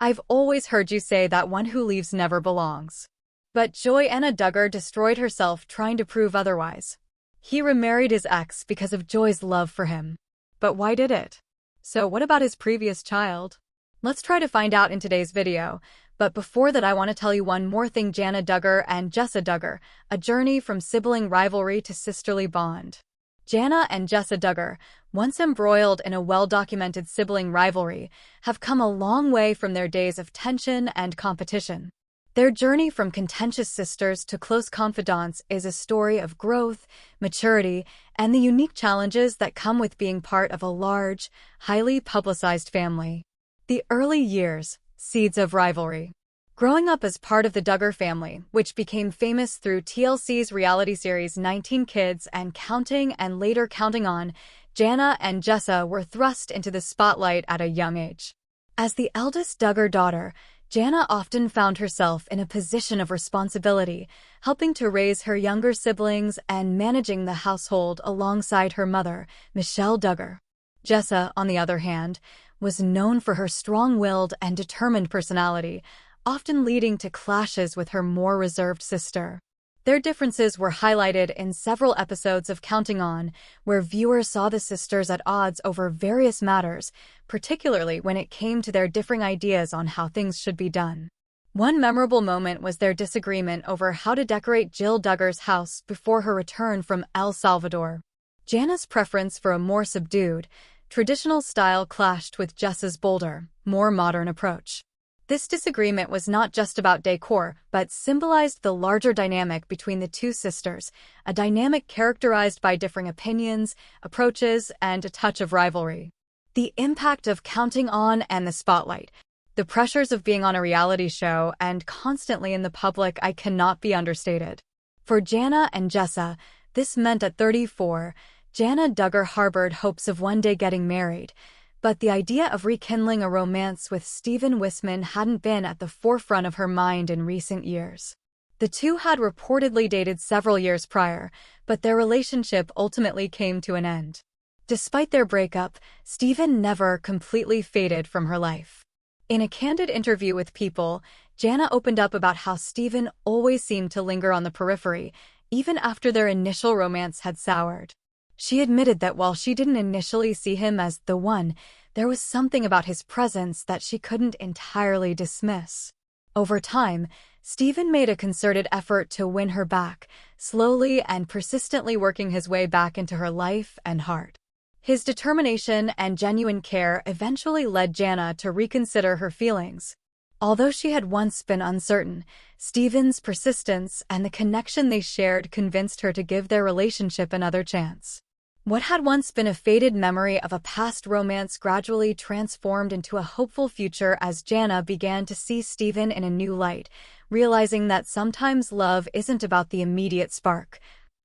I've always heard you say that one who leaves never belongs. But Jana Duggar destroyed herself trying to prove otherwise. He remarried his ex because of Joy's love for him. But why did it? So what about his previous child? Let's try to find out in today's video. But before that, I want to tell you one more thing. Jana Duggar and Jessa Duggar, a journey from sibling rivalry to sisterly bond. Jana and Jessa Duggar, once embroiled in a well-documented sibling rivalry, have come a long way from their days of tension and competition. Their journey from contentious sisters to close confidants is a story of growth, maturity, and the unique challenges that come with being part of a large, highly publicized family. The early years, seeds of rivalry. Growing up as part of the Duggar family, which became famous through TLC's reality series 19 Kids and Counting and later Counting On, Jana and Jessa were thrust into the spotlight at a young age. As the eldest Duggar daughter, Jana often found herself in a position of responsibility, helping to raise her younger siblings and managing the household alongside her mother, Michelle Duggar. Jessa, on the other hand, was known for her strong-willed and determined personality, often leading to clashes with her more reserved sister. Their differences were highlighted in several episodes of Counting On, where viewers saw the sisters at odds over various matters, particularly when it came to their differing ideas on how things should be done. One memorable moment was their disagreement over how to decorate Jill Duggar's house before her return from El Salvador. Jana's preference for a more subdued, traditional style clashed with Jessa's bolder, more modern approach. This disagreement was not just about decor, but symbolized the larger dynamic between the two sisters, a dynamic characterized by differing opinions, approaches, and a touch of rivalry. The impact of Counting On and the spotlight, the pressures of being on a reality show and constantly in the public eye cannot be understated. For Jana and Jessa, this meant at 34, Jana Duggar harbored hopes of one day getting married, but the idea of rekindling a romance with Stephen Wisman hadn't been at the forefront of her mind in recent years. The two had reportedly dated several years prior, but their relationship ultimately came to an end. Despite their breakup, Stephen never completely faded from her life. In a candid interview with People, Jana opened up about how Stephen always seemed to linger on the periphery, even after their initial romance had soured. She admitted that while she didn't initially see him as the one, there was something about his presence that she couldn't entirely dismiss. Over time, Stephen made a concerted effort to win her back, slowly and persistently working his way back into her life and heart. His determination and genuine care eventually led Jana to reconsider her feelings. Although she had once been uncertain, Stephen's persistence and the connection they shared convinced her to give their relationship another chance. What had once been a faded memory of a past romance gradually transformed into a hopeful future as Jana began to see Stephen in a new light, realizing that sometimes love isn't about the immediate spark,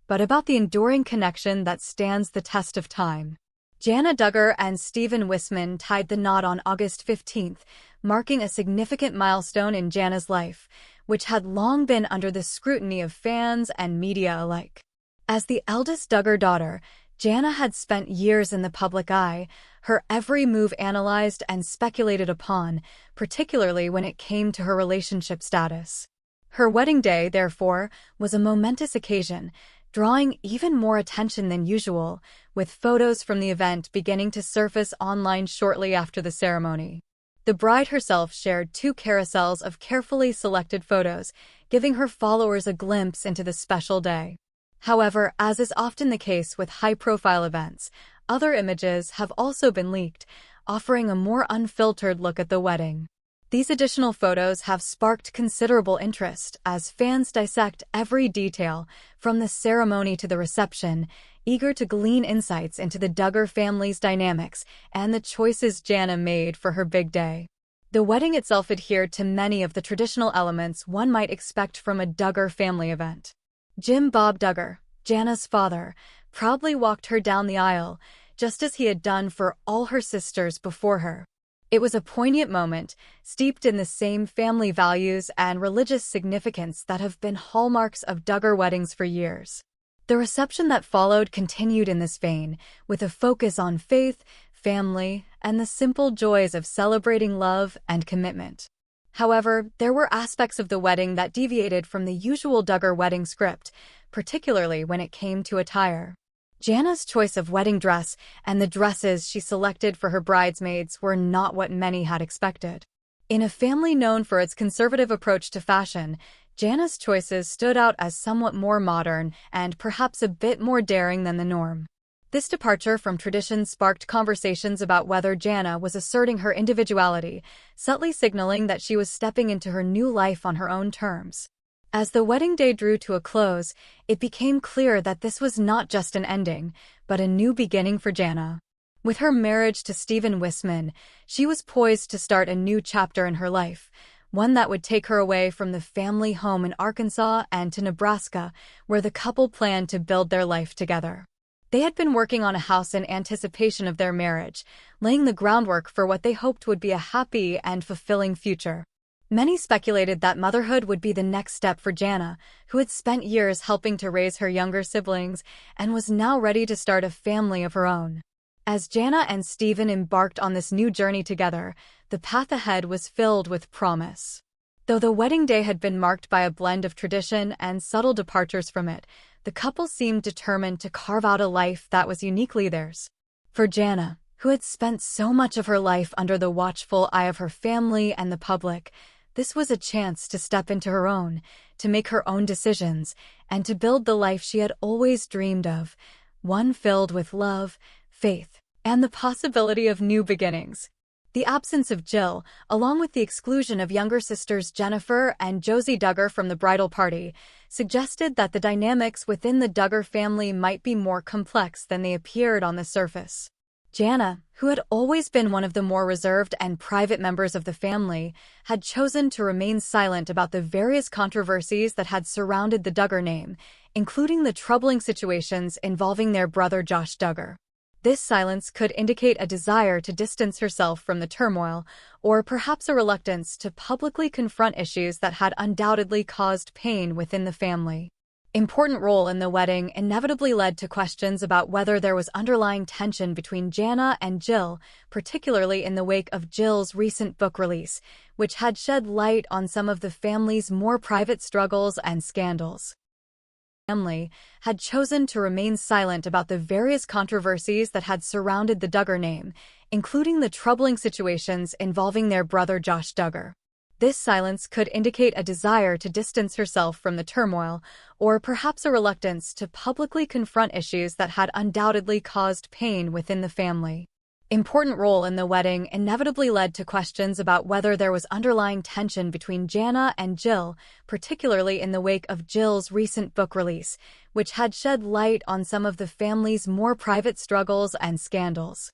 but about the enduring connection that stands the test of time. Jana Duggar and Stephen Wisman tied the knot on August 15th, marking a significant milestone in Jana's life, which had long been under the scrutiny of fans and media alike. As the eldest Duggar daughter, Jana had spent years in the public eye, her every move analyzed and speculated upon, particularly when it came to her relationship status. Her wedding day, therefore, was a momentous occasion, drawing even more attention than usual, with photos from the event beginning to surface online shortly after the ceremony. The bride herself shared 2 carousels of carefully selected photos, giving her followers a glimpse into the special day. However, as is often the case with high-profile events, other images have also been leaked, offering a more unfiltered look at the wedding. These additional photos have sparked considerable interest as fans dissect every detail, from the ceremony to the reception, eager to glean insights into the Duggar family's dynamics and the choices Jana made for her big day. The wedding itself adhered to many of the traditional elements one might expect from a Duggar family event. Jim Bob Duggar, Jana's father, proudly walked her down the aisle, just as he had done for all her sisters before her. It was a poignant moment, steeped in the same family values and religious significance that have been hallmarks of Duggar weddings for years. The reception that followed continued in this vein, with a focus on faith, family, and the simple joys of celebrating love and commitment. However, there were aspects of the wedding that deviated from the usual Duggar wedding script, particularly when it came to attire. Jana's choice of wedding dress and the dresses she selected for her bridesmaids were not what many had expected. In a family known for its conservative approach to fashion, Jana's choices stood out as somewhat more modern and perhaps a bit more daring than the norm. This departure from tradition sparked conversations about whether Jana was asserting her individuality, subtly signaling that she was stepping into her new life on her own terms. As the wedding day drew to a close, it became clear that this was not just an ending, but a new beginning for Jana. With her marriage to Stephen Wisman, she was poised to start a new chapter in her life, one that would take her away from the family home in Arkansas and to Nebraska, where the couple planned to build their life together. They had been working on a house in anticipation of their marriage, laying the groundwork for what they hoped would be a happy and fulfilling future. Many speculated that motherhood would be the next step for Jana, who had spent years helping to raise her younger siblings and was now ready to start a family of her own. As Jana and Stephen embarked on this new journey together, the path ahead was filled with promise. Though the wedding day had been marked by a blend of tradition and subtle departures from it, the couple seemed determined to carve out a life that was uniquely theirs. For Jana, who had spent so much of her life under the watchful eye of her family and the public, this was a chance to step into her own, to make her own decisions, and to build the life she had always dreamed of, one filled with love, faith, and the possibility of new beginnings. The absence of Jill, along with the exclusion of younger sisters Jennifer and Josie Duggar from the bridal party, suggested that the dynamics within the Duggar family might be more complex than they appeared on the surface. Jana, who had always been one of the more reserved and private members of the family, had chosen to remain silent about the various controversies that had surrounded the Duggar name, including the troubling situations involving their brother Josh Duggar. This silence could indicate a desire to distance herself from the turmoil, or perhaps a reluctance to publicly confront issues that had undoubtedly caused pain within the family. Important role in the wedding inevitably led to questions about whether there was underlying tension between Jana and Jill, particularly in the wake of Jill's recent book release, which had shed light on some of the family's more private struggles and scandals. Family had chosen to remain silent about the various controversies that had surrounded the Duggar name, including the troubling situations involving their brother Josh Duggar. This silence could indicate a desire to distance herself from the turmoil, or perhaps a reluctance to publicly confront issues that had undoubtedly caused pain within the family. Important role in the wedding inevitably led to questions about whether there was underlying tension between Jana and Jill, particularly in the wake of Jill's recent book release, which had shed light on some of the family's more private struggles and scandals.